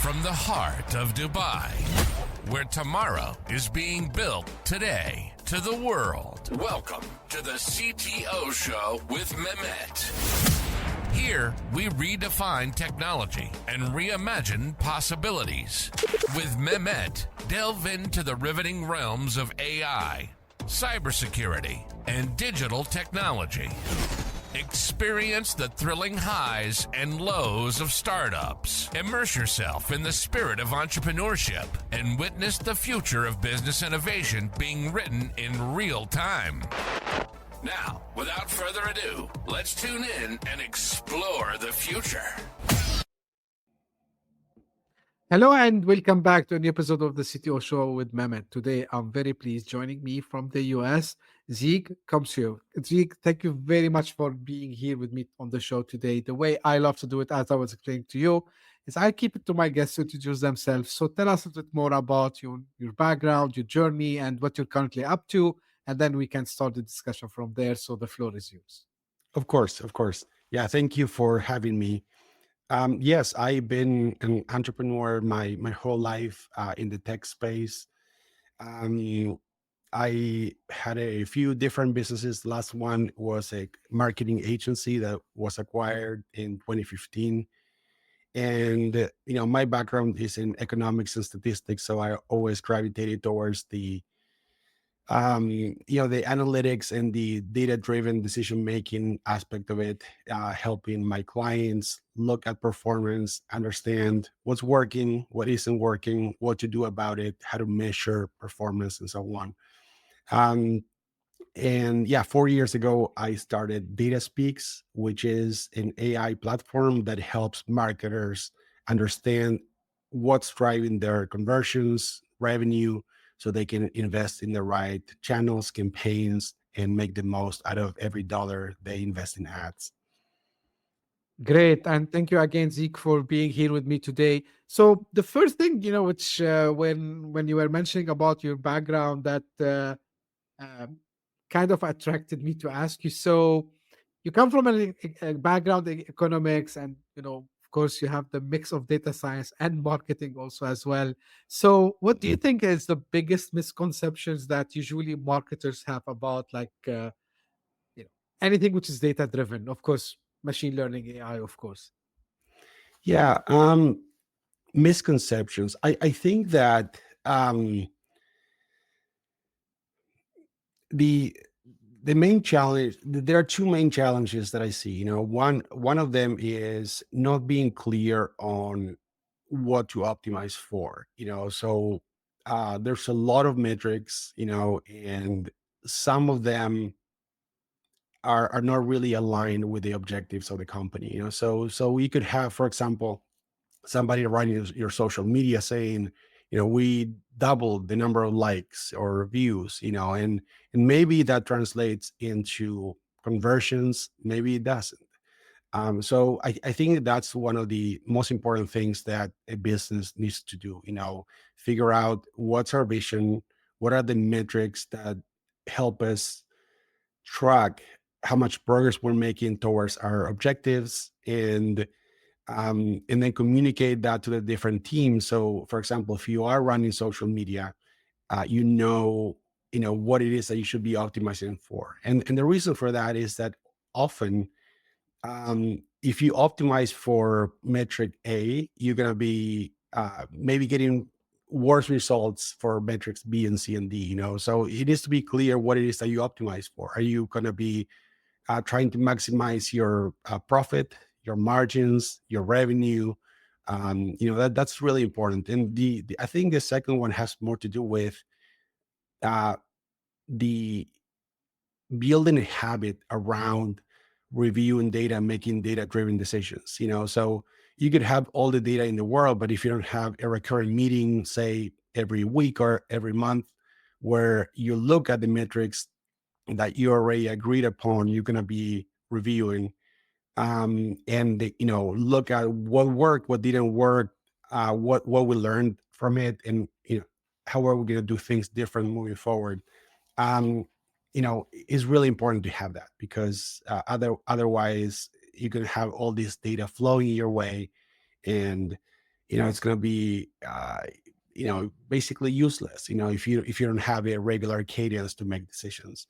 from the heart of Dubai, where tomorrow is being built today, to the world. Welcome to the CTO Show with Mehmet. Here, we redefine technology and reimagine possibilities. With Mehmet, delve into the riveting realms of AI, cybersecurity, and digital technology. Experience the thrilling highs and lows of startups. Immerse yourself in the spirit of entrepreneurship and witness the future of business innovation being written in real time. Now, without further ado, let's tune in and explore the future. Hello and welcome back to a new episode of the CTO Show with Mehmet. Today, I'm very pleased joining me from the US, Zeke Camusio. Zeke, thank you very much for being here with me on the show today. The way I love to do it, as I was explaining to you, is I keep it to my guests to introduce themselves. So tell us a bit more about your background, your journey, and what you're currently up to, and then we can start the discussion from there. So the floor is yours. Of course. Yeah, thank you for having me. Yes, I've been an entrepreneur my whole life in the tech space. I had a few different businesses. Last one was a marketing agency that was acquired in 2015. And my background is in economics and statistics, so I always gravitated towards the analytics and the data-driven decision-making aspect of it, helping my clients look at performance, understand what's working, what isn't working, what to do about it, how to measure performance, and so on. And yeah, 4 years ago, I started Data Speaks, which is an AI platform that helps marketers understand what's driving their conversions, revenue, so they can invest in the right channels, campaigns, and make the most out of every dollar they invest in ads. Great. And thank you again, Zeke, for being here with me today. So the first thing, which when you were mentioning about your background, that kind of attracted me to ask you. So you come from a background in economics, and of course, you have the mix of data science and marketing also as well. So what do you think is the biggest misconceptions that usually marketers have about anything which is data driven? Of course, machine learning, AI, of course. Yeah, misconceptions. I think that the main challenge, there are two main challenges that I see. One of them is not being clear on what to optimize for. So there's a lot of metrics, and some of them are not really aligned with the objectives of the company. So we could have, for example, somebody running your social media saying, we doubled the number of likes or views, and maybe that translates into conversions, maybe it doesn't. So I think that's one of the most important things that a business needs to do, figure out what's our vision, what are the metrics that help us track how much progress we're making towards our objectives, and then communicate that to the different teams. So, for example, if you are running social media, you know what it is that you should be optimizing for. And the reason for that is that often, if you optimize for metric A, you're going to be maybe getting worse results for metrics B and C and D. So it needs to be clear what it is that you optimize for. Are you going to be trying to maximize your profit, your margins, your revenue? That's really important. And I think the second one has more to do with the building a habit around reviewing data, making data-driven decisions. So you could have all the data in the world, but if you don't have a recurring meeting, say every week or every month, where you look at the metrics that you already agreed upon, you're going to be reviewing, and look at what worked, what didn't work, what we learned from it, and how are we going to do things different moving forward. It's really important to have that, because otherwise you can have all this data flowing your way, and it's going to be basically useless, if you don't have a regular cadence to make decisions.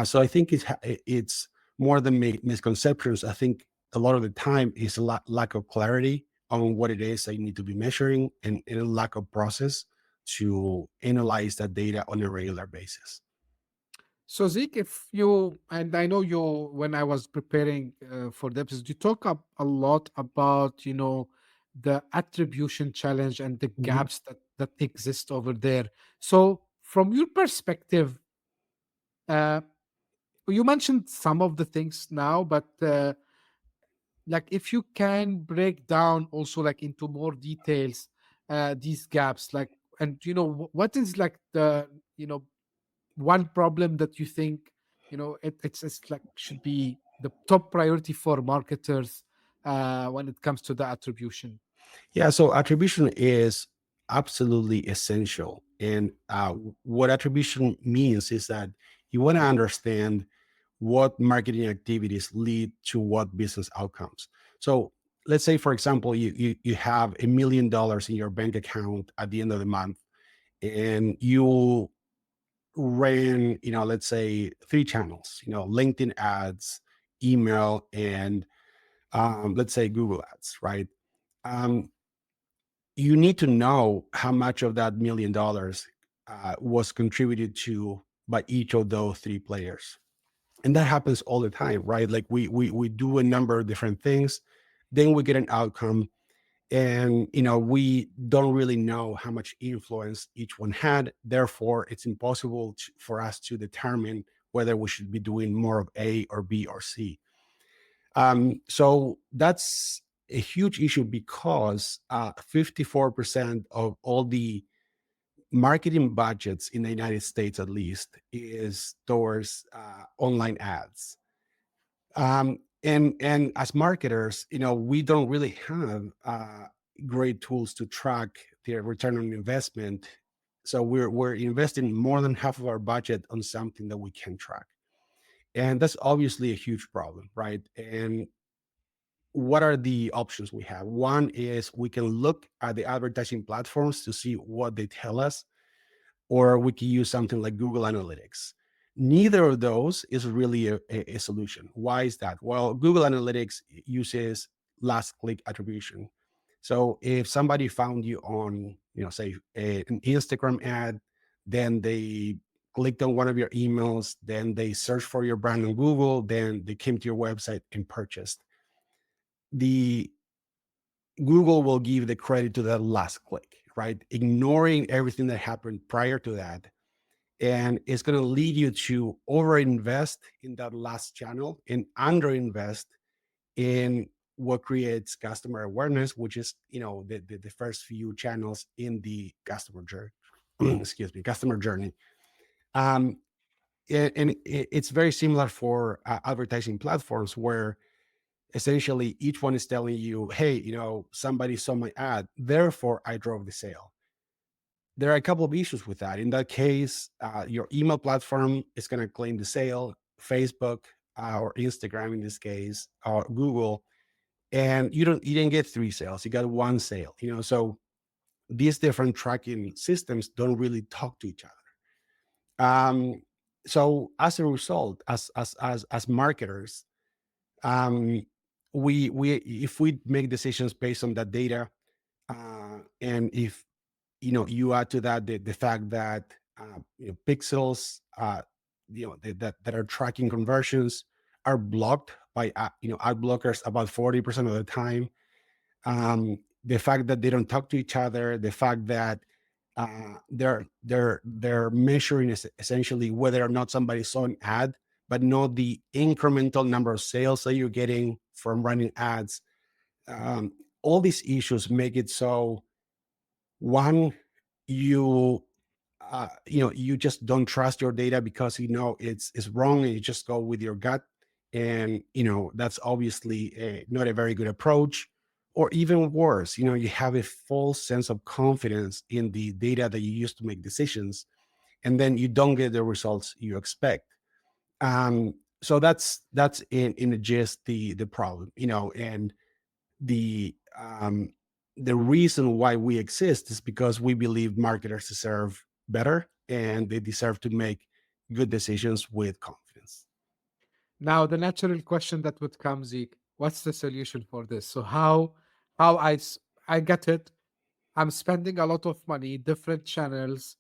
So I think it's more than misconceptions. I think a lot of the time is a lack of clarity on what it is that you need to be measuring, and a lack of process to analyze that data on a regular basis. So Zeke, if you, and I know you, when I was preparing for the episode, you talk a lot about, the attribution challenge and the Mhm. gaps that exist over there. So from your perspective, uh, you mentioned some of the things now, but like if you can break down also like into more details these gaps, like, and what is like the one problem that you think it's like should be the top priority for marketers when it comes to the attribution. Yeah, so attribution is absolutely essential. And what attribution means is that you want to understand what marketing activities lead to what business outcomes. So let's say, for example, you have $1 million in your bank account at the end of the month, and you ran, let's say, three channels, LinkedIn ads, email, and let's say Google ads, right? Um, you need to know how much of that $1 million was contributed to by each of those three players. And that happens all the time, right? Like we do a number of different things, then we get an outcome, and we don't really know how much influence each one had. Therefore, it's impossible for us to determine whether we should be doing more of A or B or C. So that's a huge issue, because 54% of all the marketing budgets in the United States, at least, is towards online ads. And as marketers, we don't really have great tools to track their return on investment. So we're investing more than half of our budget on something that we can track, and that's obviously a huge problem, right? And what are the options we have? One is we can look at the advertising platforms to see what they tell us, or we can use something like Google Analytics. Neither of those is really a solution. Why is that? Well, Google Analytics uses last click attribution. So if somebody found you on, say, an Instagram ad, then they clicked on one of your emails, then they searched for your brand on Google, then they came to your website and purchased. The Google will give the credit to that last click, right? Ignoring everything that happened prior to that. And it's going to lead you to overinvest in that last channel and underinvest in what creates customer awareness, which is, the first few channels in the customer journey. Excuse me, customer journey. Um, and it's very similar for advertising platforms, where essentially each one is telling you, hey, somebody saw my ad, therefore I drove the sale. There are a couple of issues with that. In that case, your email platform is going to claim the sale, Facebook or Instagram in this case, or Google, and you didn't get three sales, you got one sale. So these different tracking systems don't really talk to each other. So as a result, as marketers, um, we if we make decisions based on that data, and if you add to that the fact that pixels that are tracking conversions are blocked by ad blockers about 40% of the time. The fact that they don't talk to each other, the fact that they're measuring essentially whether or not somebody saw an ad, but not the incremental number of sales that you're getting from running ads. um, all these issues make it so, one, you you just don't trust your data, because it's wrong, and you just go with your gut. And that's obviously not a very good approach. Or even worse, you have a false sense of confidence in the data that you use to make decisions, and then you don't get the results you expect. So that's in a gist the problem. And the the reason why we exist is because we believe marketers deserve better and they deserve to make good decisions with confidence. Now, the natural question that would come, Zeke, what's the solution for this? So how I get it. I'm spending a lot of money, different channels.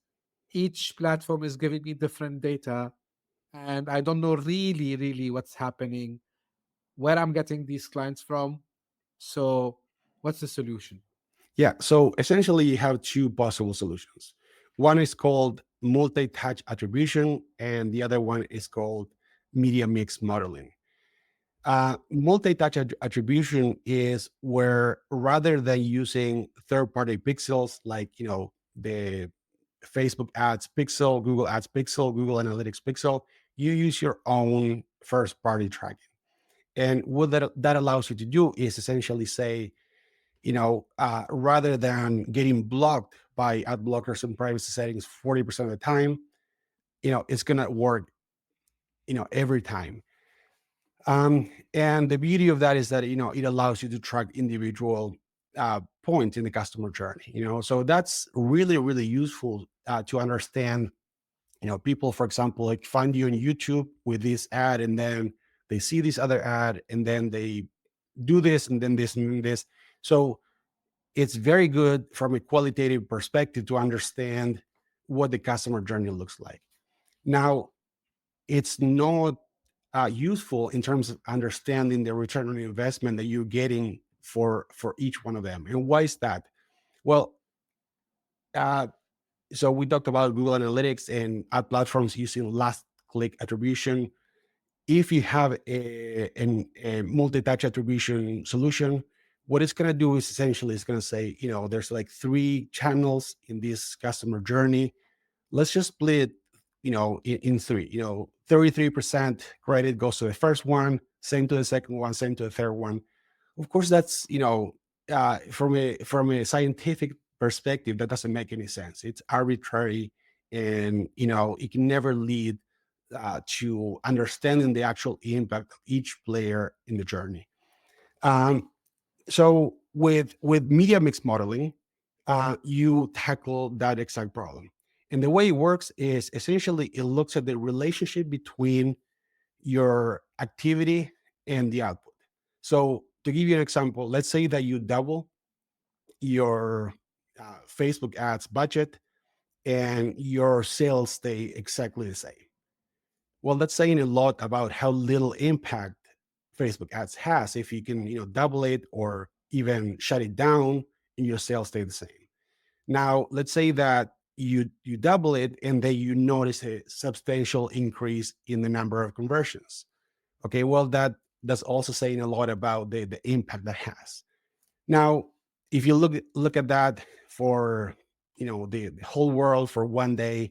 Each platform is giving me different data, and I don't know really what's happening, where I'm getting these clients from. So, what's the solution? Yeah. So essentially, you have two possible solutions. One is called multi touch attribution, and the other one is called media mix modeling. Multi-touch attribution is where rather than using third-party pixels like the Facebook ads pixel, Google ads pixel, Google Analytics pixel, you use your own first-party tracking. And what that allows you to do is essentially say, rather than getting blocked by ad blockers and privacy settings 40% of the time, it's gonna work, every time. And the beauty of that is that it allows you to track individual points in the customer journey. So that's really useful to understand. People, for example, like find you on YouTube with this ad, and then they see this other ad, and then they do this, and then this, and then this. So it's very good from a qualitative perspective to understand what the customer journey looks like. Now, it's not useful in terms of understanding the return on investment that you're getting for each one of them. And why is that? Well, uh, so we talked about Google Analytics and ad platforms using last click attribution. If you have a multi-touch attribution solution, what it's going to do is essentially it's going to say, there's like 3 channels in this customer journey. Let's just split, in 3. 33% credit goes to the first one, same to the second one, same to the third one. Of course, that's from a scientific perspective, that doesn't make any sense. It's arbitrary, and it can never lead to understanding the actual impact of each player in the journey. So with media mix modeling, you tackle that exact problem. And the way it works is essentially it looks at the relationship between your activity and the output. So to give you an example, let's say that you double your Facebook ads budget and your sales stay exactly the same. Well, that's saying a lot about how little impact Facebook ads has if you can, double it or even shut it down and your sales stay the same. Now, let's say that you double it and then you notice a substantial increase in the number of conversions. Okay, well, that's also saying a lot about the impact that has. Now, if you look at that for the whole world for one day,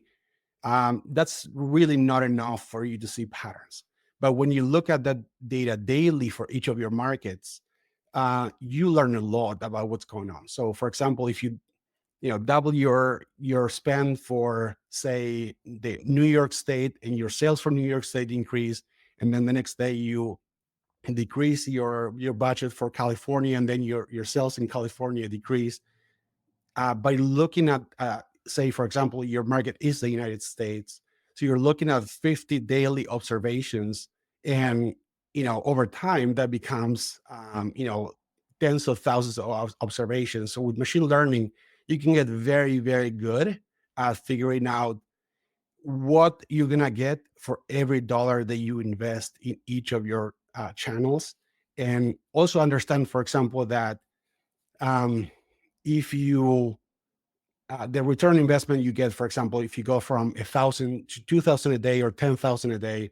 that's really not enough for you to see patterns. But when you look at that data daily for each of your markets, you learn a lot about what's going on. So, for example, if you double your spend for, say, the New York State, and your sales for New York State increase, and then the next day you decrease your budget for California, and then your sales in California decrease, by looking at, say, for example, your market is the United States. So you're looking at 50 daily observations, and over time that becomes tens of thousands of observations. So with machine learning, you can get very good at figuring out what you're gonna get for every dollar that you invest in each of your channels, and also understand, for example, that if you the return investment you get, for example, if you go from 1,000 to 2,000 a day or 10,000 a day,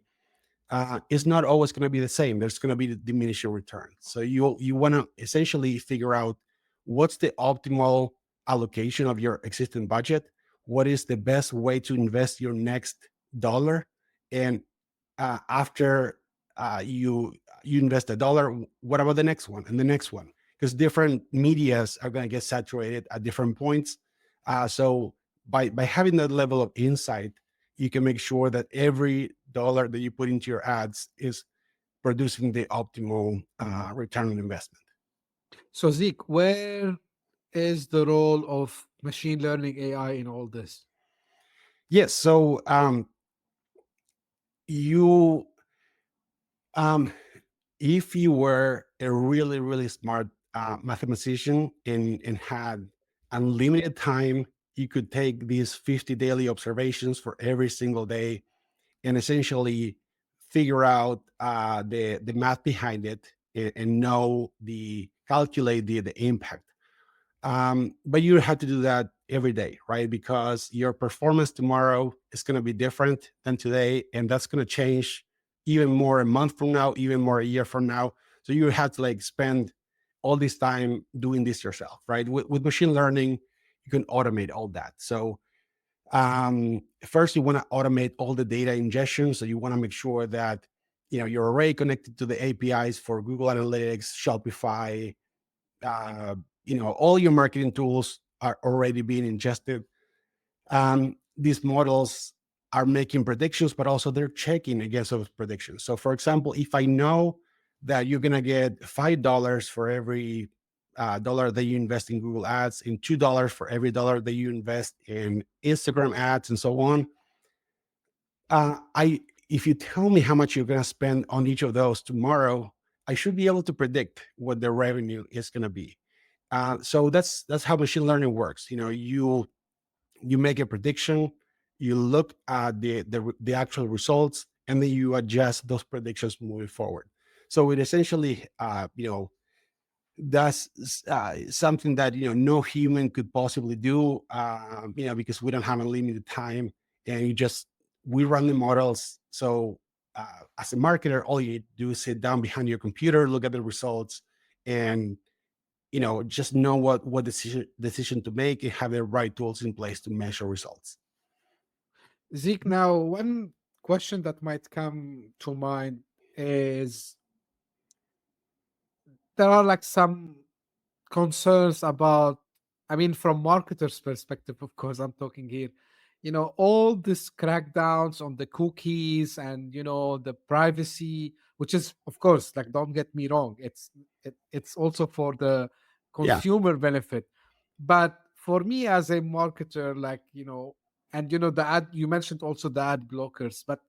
is not always going to be the same. There's going to be diminishing return. So you want to essentially figure out what's the optimal allocation of your existing budget, what is the best way to invest your next dollar, and after you invest a dollar, what about the next one and the next one? Because different medias are going to get saturated at different points. So by having that level of insight, you can make sure that every dollar that you put into your ads is producing the optimal return on investment. So, Zeke, where is the role of machine learning AI in all this? Yes. So you if you were a really, really smart mathematician and had unlimited time, you could take these 50 daily observations for every single day and essentially figure out the math behind it and know the calculate the impact. But you have to do that every day, right? Because your performance tomorrow is going to be different than today, and that's going to change even more a month from now, even more a year from now. So you have to like spend all this time doing this yourself, right? With machine learning, you can automate all that. So first, you want to automate all the data ingestion. So you want to make sure that you're already connected to the APIs for Google Analytics, Shopify, uh, all your marketing tools are already being ingested. These models are making predictions, but also they're checking against those predictions. So, for example, if I know that you're going to get $5 for every dollar that you invest in Google Ads, and $2 for every dollar that you invest in Instagram ads, and so on, I if you tell me how much you're going to spend on each of those tomorrow, I should be able to predict what the revenue is going to be. So that's how machine learning works. You make a prediction, you look at the actual results, and then you adjust those predictions moving forward. So it essentially, that's something that no human could possibly do. Because we don't have unlimited time, and we run the models. So as a marketer, all you do is sit down behind your computer, look at the results, and just know what decision to make and have the right tools in place to measure results. Zeke, now one question that might come to mind is there are like some concerns about, I mean, from marketers perspective, of course I'm talking here, all this crackdowns on the cookies and the privacy, which is, of course, like, don't get me wrong, it's also for the Yeah. consumer benefit. But for me as a marketer, like, and the ad, you mentioned also the ad blockers, but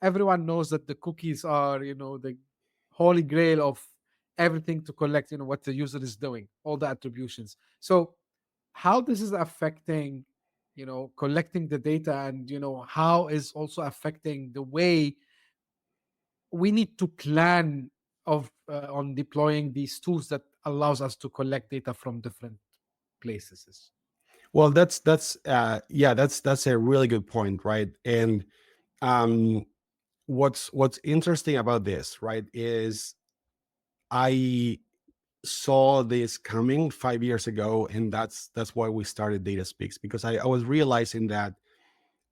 everyone knows that the cookies are, the holy grail of everything to collect, what the user is doing, all the attributions. So how this is affecting, collecting the data, and how is also affecting the way we need to plan of on deploying these tools that allows us to collect data from different places. Well, that's a really good point, right? And um, what's interesting about this, right, is I saw this coming 5 years ago, and that's why we started Data Speaks, because I was realizing that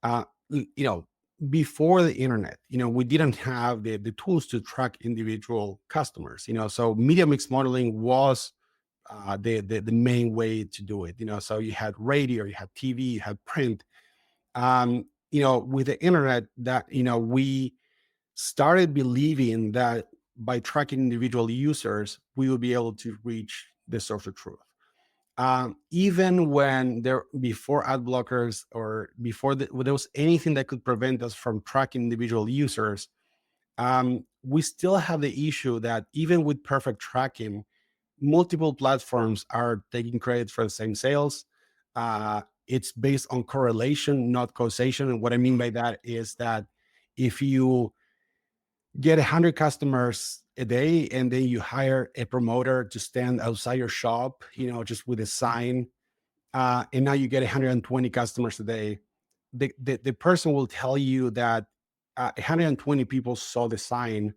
uh, you know before the internet, we didn't have the tools to track individual customers. So media mix modeling was the main way to do it. So you had radio, you had TV, you had print. With the internet, that we started believing that by tracking individual users, we would be able to reach the source of truth. Even when before ad blockers, or before when there was anything that could prevent us from tracking individual users, we still have the issue that even with perfect tracking, multiple platforms are taking credit for the same sales. It's based on correlation, not causation. And what I mean by that is that if you get 100 customers a day and then you hire a promoter to stand outside your shop, just with a sign, and now you get 120 customers a day, the person will tell you that 120 people saw the sign.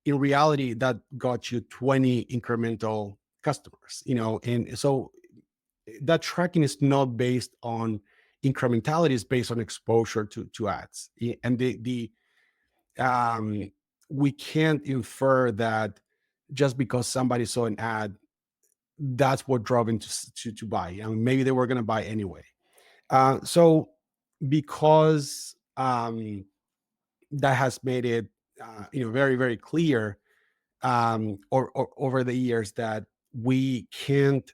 In reality, that got you 20 incremental customers, and so that tracking is not based on incrementality, it's based on exposure to ads. And um, we can't infer that just because somebody saw an ad, that's what drove them to buy. I mean, maybe they were going to buy anyway. So because that has made it very, very clear, or over the years, that we can't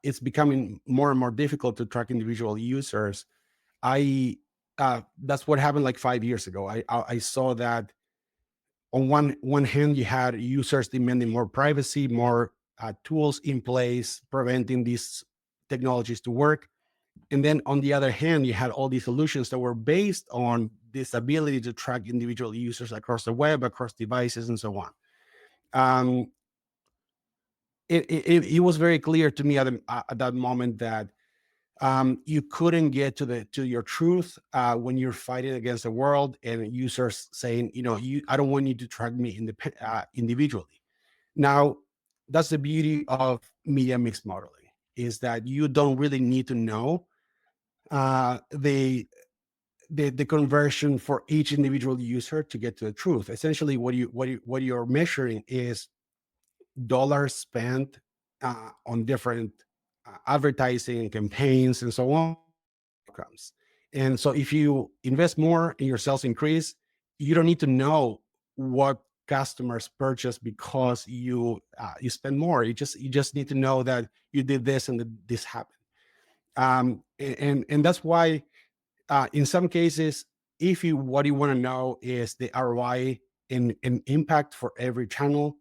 it's becoming more and more difficult to track individual users, I that's what happened like 5 years ago. I saw that on one hand, you had users demanding more privacy, more tools in place, preventing these technologies to work. And then on the other hand, you had all these solutions that were based on this ability to track individual users across the web, across devices, and so on. Um, it was very clear to me at that moment that you couldn't get to your truth when you're fighting against the world and users saying, I don't want you to track me individually. Now, that's the beauty of media mix modeling, is that you don't really need to know the conversion for each individual user to get to the truth. Essentially, what you're measuring is dollars spent on different advertising campaigns and so on outcomes. And so if you invest more and your sales increase, you don't need to know what customers purchase because you spend more. You just need to know that you did this and that this happened. And that's why in some cases, if you what you want to know is the ROI and impact for every channel,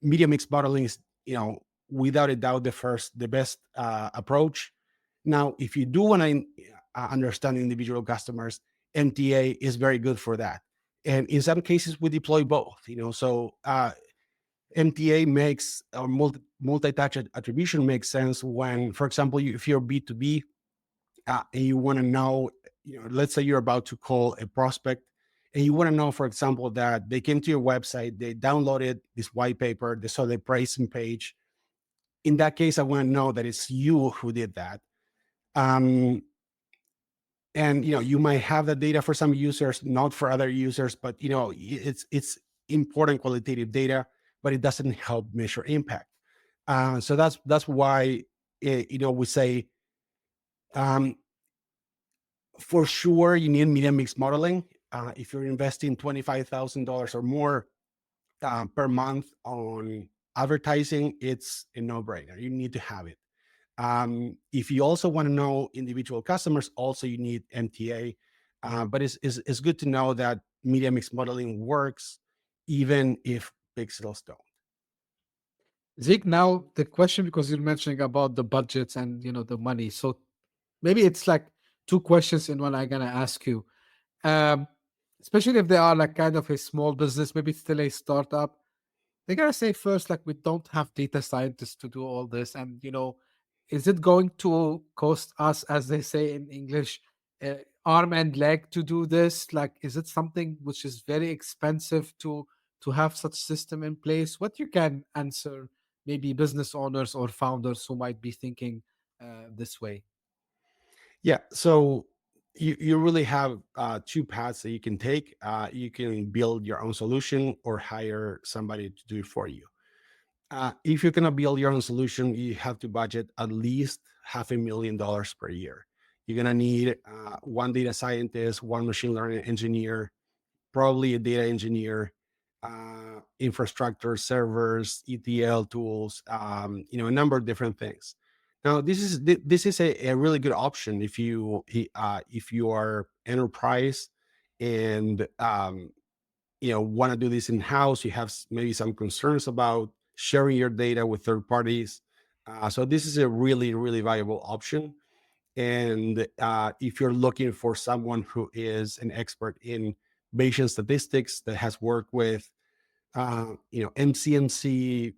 media mix modeling is, without a doubt, the best approach. Now, if you do want to understand individual customers, MTA is very good for that. And in some cases, we deploy both. So MTA makes multi-touch attribution makes sense when, for example, if you're B2B and you want to know, let's say you're about to call a prospect and you want to know, for example, that they came to your website, they downloaded this white paper, they saw the pricing page. In that case, I want to know that it's you who did that. And you might have the data for some users, not for other users, but it's important qualitative data, but it doesn't help measure impact. So that's why we say for sure you need media mix modeling. If you're investing $25,000 or more per month on advertising, it's a no-brainer. You need to have it. If you also want to know individual customers, also you need MTA. But it's good to know that media mix modeling works even if pixels don't. Zeke, now the question, because you're mentioning about the budgets and the money, so maybe it's like two questions in one I'm gonna ask you. Um, Especially if they are like kind of a small business, maybe it's still a startup. They gotta say first, like, we don't have data scientists to do all this, and is it going to cost us, as they say in English, arm and leg to do this? Like, is it something which is very expensive to have such system in place? What you can answer maybe business owners or founders who might be thinking this way. Yeah. So you really have two paths that you can take. You can build your own solution or hire somebody to do it for you. If you're going to build your own solution, you have to budget at least $500,000 per year. You're going to need one data scientist, one machine learning engineer, probably a data engineer, infrastructure, servers, ETL tools, a number of different things. Now, this is a really good option if you are enterprise and want to do this in house. You have maybe some concerns about sharing your data with third parties. So this is a really, really valuable option. And if you're looking for someone who is an expert in Bayesian statistics that has worked with, MCMC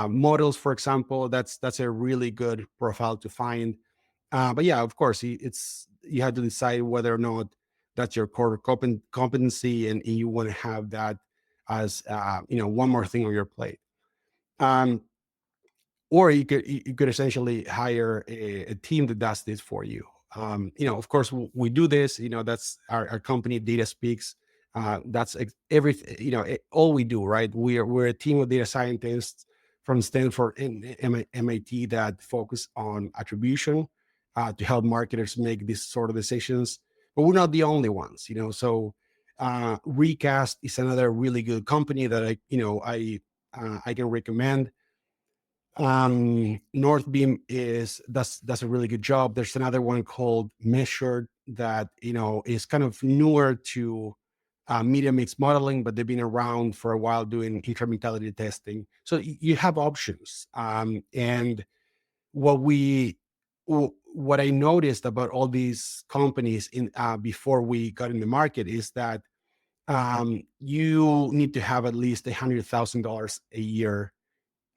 models, for example, that's a really good profile to find. But yeah, of course, you have to decide whether or not that's your core competency, and you want to have that as one more thing on your plate. Or you could essentially hire a team that does this for you. Of course, we do this. That's our company, Data Speaks. That's everything. All we do, right? We're a team of data scientists from Stanford and MIT that focus on attribution to help marketers make these sort of decisions. But we're not the only ones. So Recast is another really good company that I can recommend. Northbeam does a really good job. There's another one called Measured that is kind of newer to media mix modeling, but they've been around for a while doing incrementality testing. So you have options. And what we what I noticed about all these companies in before we got in the market is that you need to have at least $100,000 a year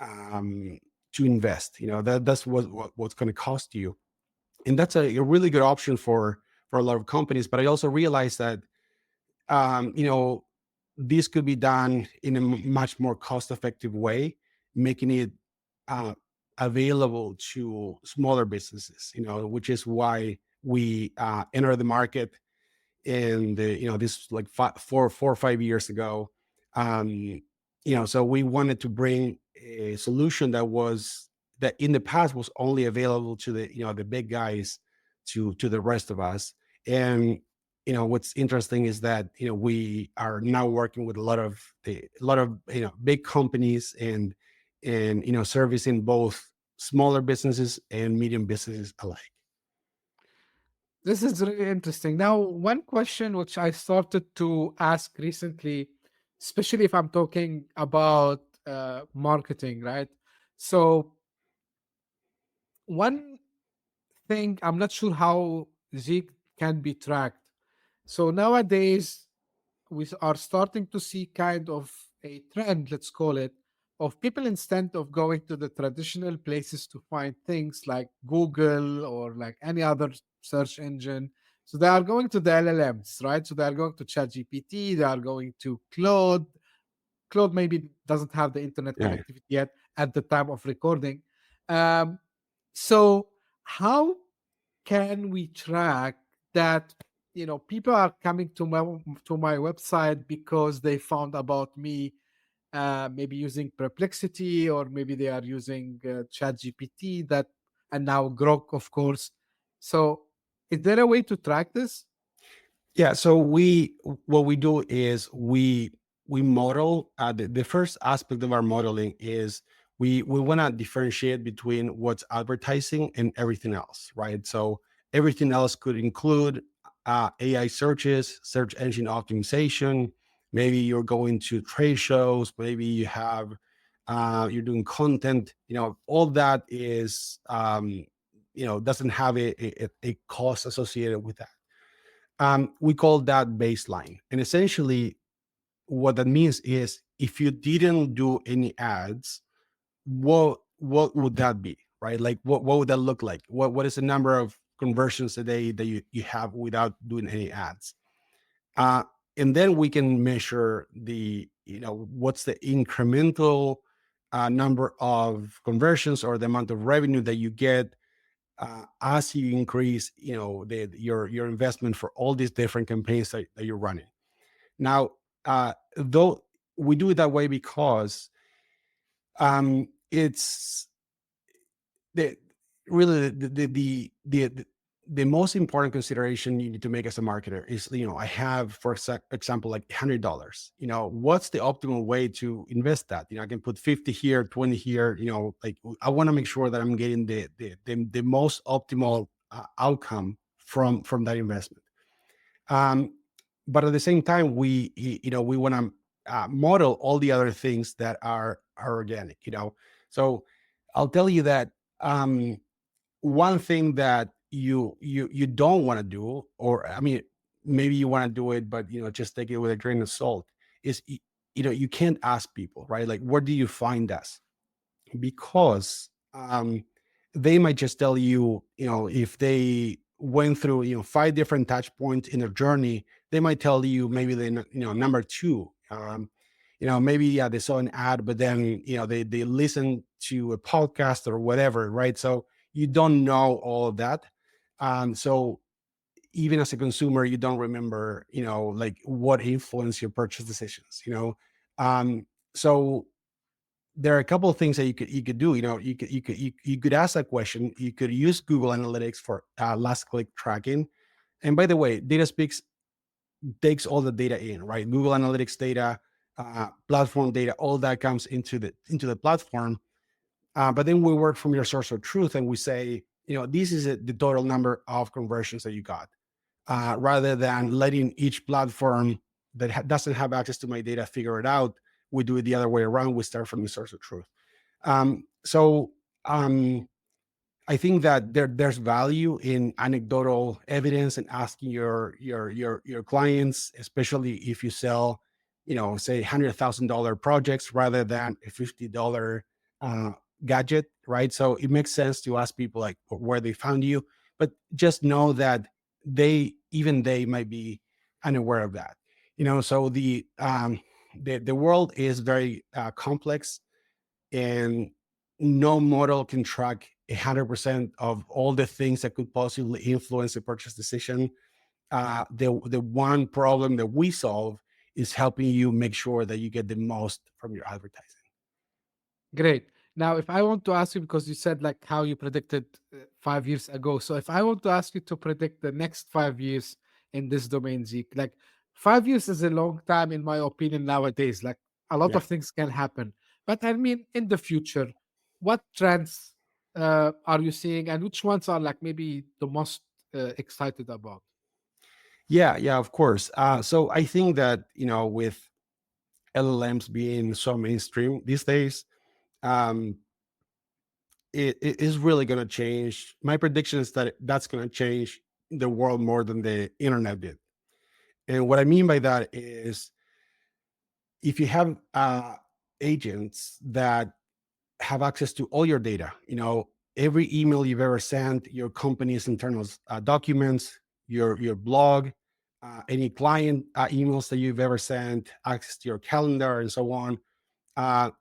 um, to invest. That's what's going to cost you, and that's a really good option for a lot of companies. But I also realized that um, you know this could be done in a much more cost effective way, making it uh, available to smaller businesses. Which is why we enter the market in this like 4 or 5 years ago. So we wanted to bring a solution that in the past was only available to the big guys, to the rest of us. And what's interesting is that we are now working with a lot of big companies, and servicing both smaller businesses and medium businesses alike. This is really interesting. Now, one question which I started to ask recently, especially if I'm talking about marketing, right? So, one thing, I'm not sure how Zeke can be tracked. So, nowadays, are starting to see kind of a trend, let's call it, of people instead of going to the traditional places to find things like Google or like any other search engine. So they are going to the LLMs, right? So they are going to ChatGPT, they are going to Claude. Claude maybe doesn't have the internet Yeah. connectivity yet at the time of recording. Um, so how can we track that people are coming to my website because they found about me, maybe using Perplexity, or maybe they are using ChatGPT, that, and now Grok, of course. So is there a way to track this? Yeah, so what we do is we model. The first aspect of our modeling is we want to differentiate between what's advertising and everything else, right? So everything else could include AI searches, search engine optimization. Maybe you're going to trade shows. Maybe you're doing content. All that is doesn't have a cost associated with that. We call that baseline. And essentially, what that means is if you didn't do any ads, what would that be, right? Like what would that look like? What is the number of conversions a day that you have without doing any ads? Uh, and then we can measure what's the incremental number of conversions, or the amount of revenue that you get as you increase your investment for all these different campaigns that you're running. Now, though we do it that way because it's the really the most important consideration you need to make as a marketer is, I have, for example, like $100. What's the optimal way to invest that? I can put 50 here, 20 here. Like, I want to make sure that I'm getting the most optimal outcome from that investment. But at the same time, we want to model all the other things that are organic. So I'll tell you that one thing that you don't want to do, or I mean, maybe you want to do it, but just take it with a grain of salt, is you can't ask people, right? Like, where do you find us? Because they might just tell you, if they went through 5 different touch points in their journey, they might tell you maybe they number two. Maybe, yeah, they saw an ad, but then they listen to a podcast or whatever, right? So you don't know all of that. So even as a consumer, you don't remember like what influenced your purchase decisions. So there are a couple of things that you could do. You could ask that question. You could use Google Analytics for last click tracking. And by the way, DataSpeaks takes all the data in, right? Google Analytics data, platform data, all that comes into the platform. But then we work from your source of truth and we say, this is the total number of conversions that you got, rather than letting each platform that doesn't have access to my data figure it out. We do it the other way around. We start from the source of truth. So I think that there's value in anecdotal evidence and asking your clients, especially if you sell, say $100,000 projects rather than a $50 uh, gadget, right? So it makes sense to ask people like where they found you, but just know that they might be unaware of that. So the world is very complex, and no model can track 100% of all the things that could possibly influence a purchase decision. The one problem that we solve is helping you make sure that you get the most from your advertising. Great. Now, if I want to ask you, because you said like how you predicted 5 years ago. So if I want to ask you to predict the next 5 years in this domain, Zeke, like 5 years is a long time, in my opinion, nowadays. Like a lot Yeah. of things can happen. But I mean, in the future, what trends are you seeing, and which ones are like maybe the most excited about? Yeah, of course. So I think that, with LLMs being so mainstream these days, um, it is really going to change. My prediction is that that's going to change the world more than the internet did. And what I mean by that is, if you have agents that have access to all your data, every email you've ever sent, your company's internal documents, your blog, any client emails that you've ever sent, access to your calendar, and so on,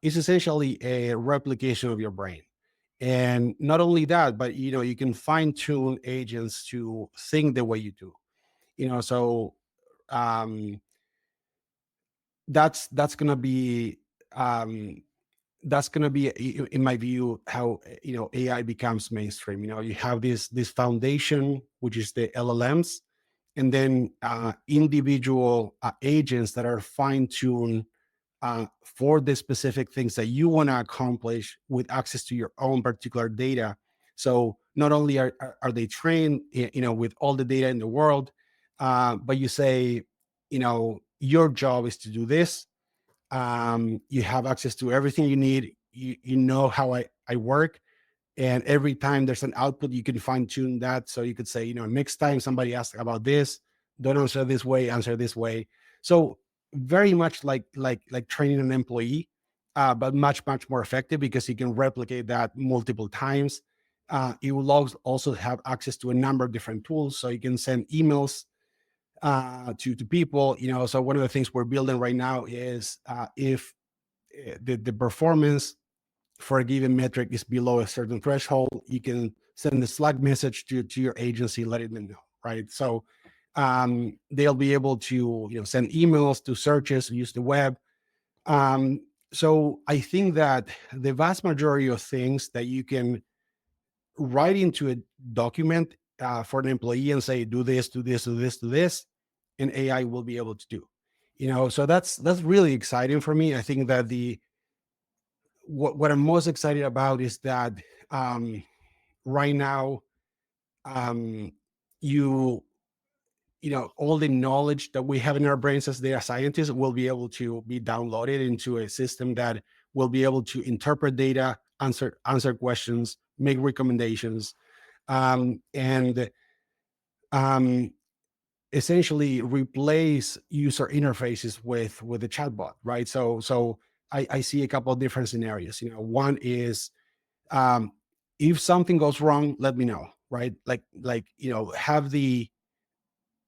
is essentially a replication of your brain. And not only that, but you can fine tune agents to think the way you do. So um, that's gonna be um, in my view, how AI becomes mainstream. You have this foundation, which is the LLMs, and then individual agents that are fine-tuned for the specific things that you want to accomplish with access to your own particular data. So not only are they trained with all the data in the world, but you say, your job is to do this. You have access to everything you need. You know how I work, and every time there's an output, you can fine tune that. So you could say, next time somebody asks about this, don't answer this way, answer this way. So very much like training an employee, but much more effective, because you can replicate that multiple times. It will also have access to a number of different tools, so you can send emails to people. So one of the things we're building right now is, if the performance for a given metric is below a certain threshold, you can send a Slack message to your agency, letting them know, right? So they'll be able to send emails, to searches, use the web. So I think that the vast majority of things that you can write into a document for an employee and say, do this, do this, do this, do this, and AI will be able to do. So that's really exciting for me. I think that what I'm most excited about is that right now, um, you all the knowledge that we have in our brains as data scientists will be able to be downloaded into a system that will be able to interpret data, answer questions, make recommendations, and essentially replace user interfaces with the chatbot, right? So I see a couple of different scenarios. One is, if something goes wrong, let me know, right?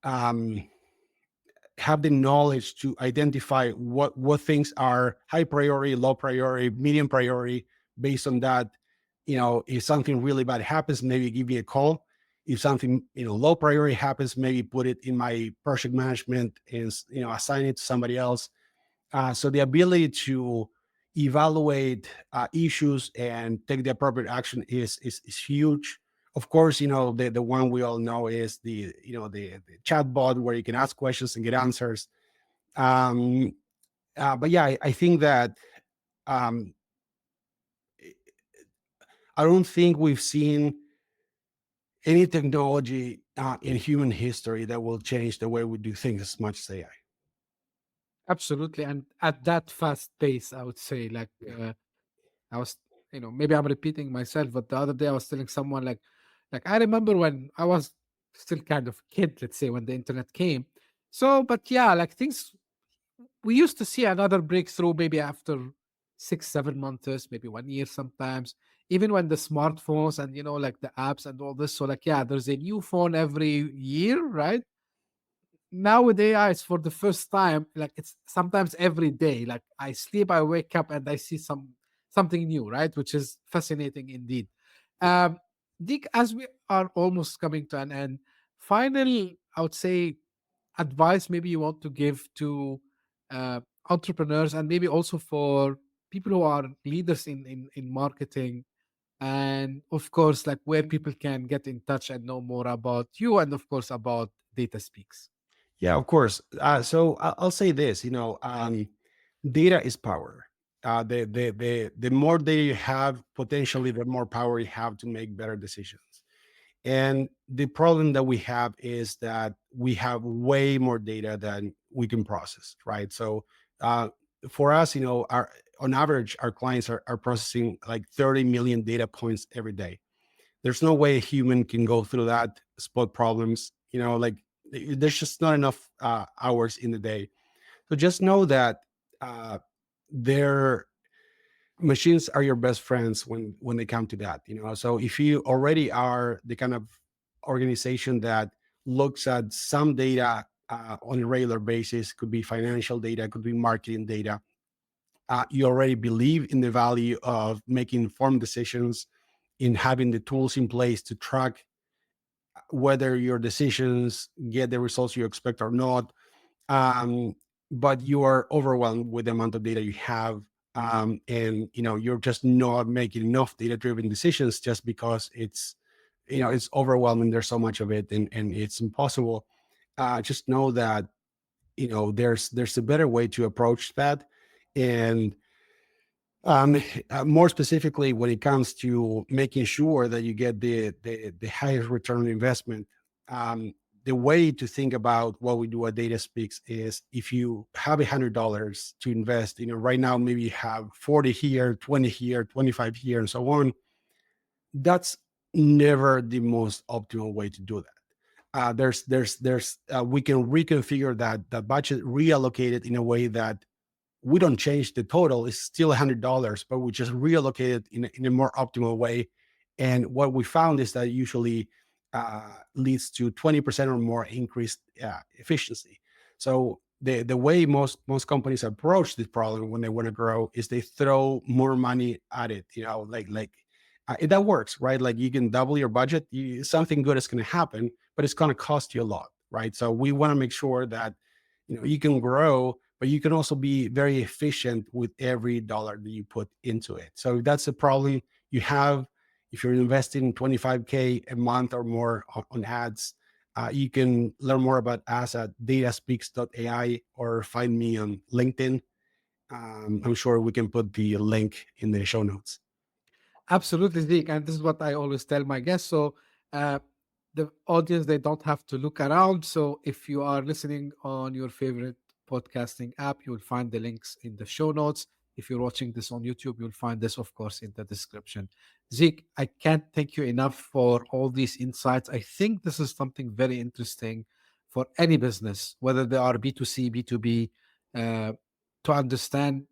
Um, have the knowledge to identify what things are high priority, low priority, medium priority. Based on that, if something really bad happens, maybe give me a call. If something low priority happens, maybe put it in my project management and assign it to somebody else. So the ability to evaluate issues and take the appropriate action is huge. Of course, the one we all know is the chat bot, where you can ask questions and get answers. But yeah, I think that um, I don't think we've seen any technology in human history that will change the way we do things as much as AI. Absolutely. And at that fast pace, I would say, like, Yeah. I was, maybe I'm repeating myself, but the other day I was telling someone, like I remember when I was still kind of a kid, let's say, when the internet came. So, but yeah, like things, we used to see another breakthrough maybe after 6 7 months, maybe 1 year sometimes, even when the smartphones and like the apps and all this. So like, yeah, there's a new phone every year, right? Now with AI, it's for the first time, like it's sometimes every day. Like I sleep, I wake up, and I see something new, right? Which is fascinating indeed. Um, Dick, as we are almost coming to an end, final, I would say, advice maybe you want to give to uh, entrepreneurs, and maybe also for people who are leaders in marketing, and of course, like where people can get in touch and know more about you, and of course about Data Speaks. Yeah, of course. So I'll say this, data is power. The more data you have, potentially, the more power you have to make better decisions. And the problem that we have is that we have way more data than we can process, right? So uh, for us, our on average, our clients are processing like 30 million data points every day. There's no way a human can go through that, spot problems, like there's just not enough hours in the day. So just know that uh, their machines are your best friends when they come to that. So if you already are the kind of organization that looks at some data on a regular basis, could be financial data, could be marketing data, you already believe in the value of making informed decisions, in having the tools in place to track whether your decisions get the results you expect or not. um, but you are overwhelmed with the amount of data you have, and you're just not making enough data driven decisions just because it's overwhelming. There's so much of it, and it's impossible. Just know that there's a better way to approach that. And more specifically, when it comes to making sure that you get the highest return on investment, um, the way to think about what we do at Data Speaks is, if you have $100 to invest, right now maybe you have 40 here, 20 here, 25 here, and so on. That's never the most optimal way to do that. There's we can reconfigure that budget, reallocate it in a way that we don't change the total. It's still $100, but we just reallocate it in a more optimal way. And what we found is that usually leads to 20% or more increased efficiency. So the way most companies approach this problem when they want to grow is they throw more money at it. That works, right? Like you can double your budget, something good is going to happen, but it's going to cost you a lot, right? So we want to make sure that you can grow, but you can also be very efficient with every dollar that you put into it. So if that's a problem you have, if you're investing 25K a month or more on ads, you can learn more about us at dataspeaks.ai or find me on LinkedIn. I'm sure we can put the link in the show notes. Absolutely, Zeke. And this is what I always tell my guests. So, uh, the audience, they don't have to look around. So, if you are listening on your favorite podcasting app, you will find the links in the show notes. If you're watching this on YouTube, you'll find this, of course, in the description. Zeke, I can't thank you enough for all these insights. I think this is something very interesting for any business, whether they are B2C, B2B, uh, to understand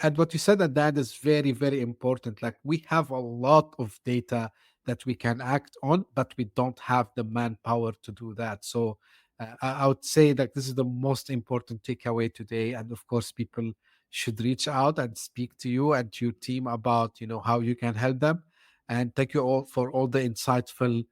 and what you said at that is very very important. Like we have a lot of data that we can act on, but we don't have the manpower to do that. So I would say that this is the most important takeaway today, and of course people should reach out and speak to you and to your team about how you can help them. And thank you all for all the insightful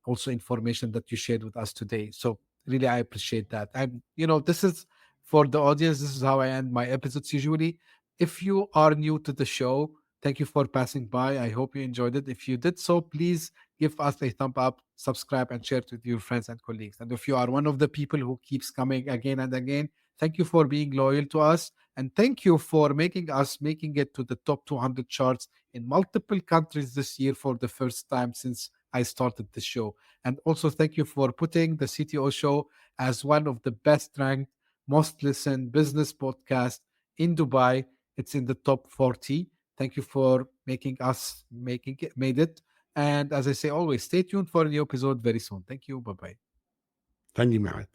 also information that you shared with us today. So really I appreciate that. And this is for the audience, this is how I end my episodes usually. If you are new to the show, thank you for passing by. I hope you enjoyed it. If you did so, please give us a thumb up, subscribe, and share it with your friends and colleagues. And if you are one of the people who keeps coming again and again, Thank you for being loyal to us. And thank you for making it to the top 200 charts in multiple countries this year for the first time since I started the show. And also thank you for putting the CTO show as one of the best ranked, most listened business podcasts in Dubai. It's in the top 40. Thank you for made it. And as I say always, stay tuned for a new episode very soon. Thank you. Bye-bye. Thank you, Mehmet.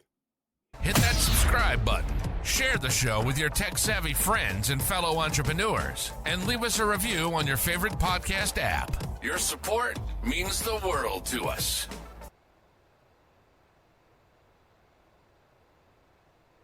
Hit that subscribe button, share the show with your tech-savvy friends and fellow entrepreneurs, and leave us a review on your favorite podcast app. Your support means the world to us.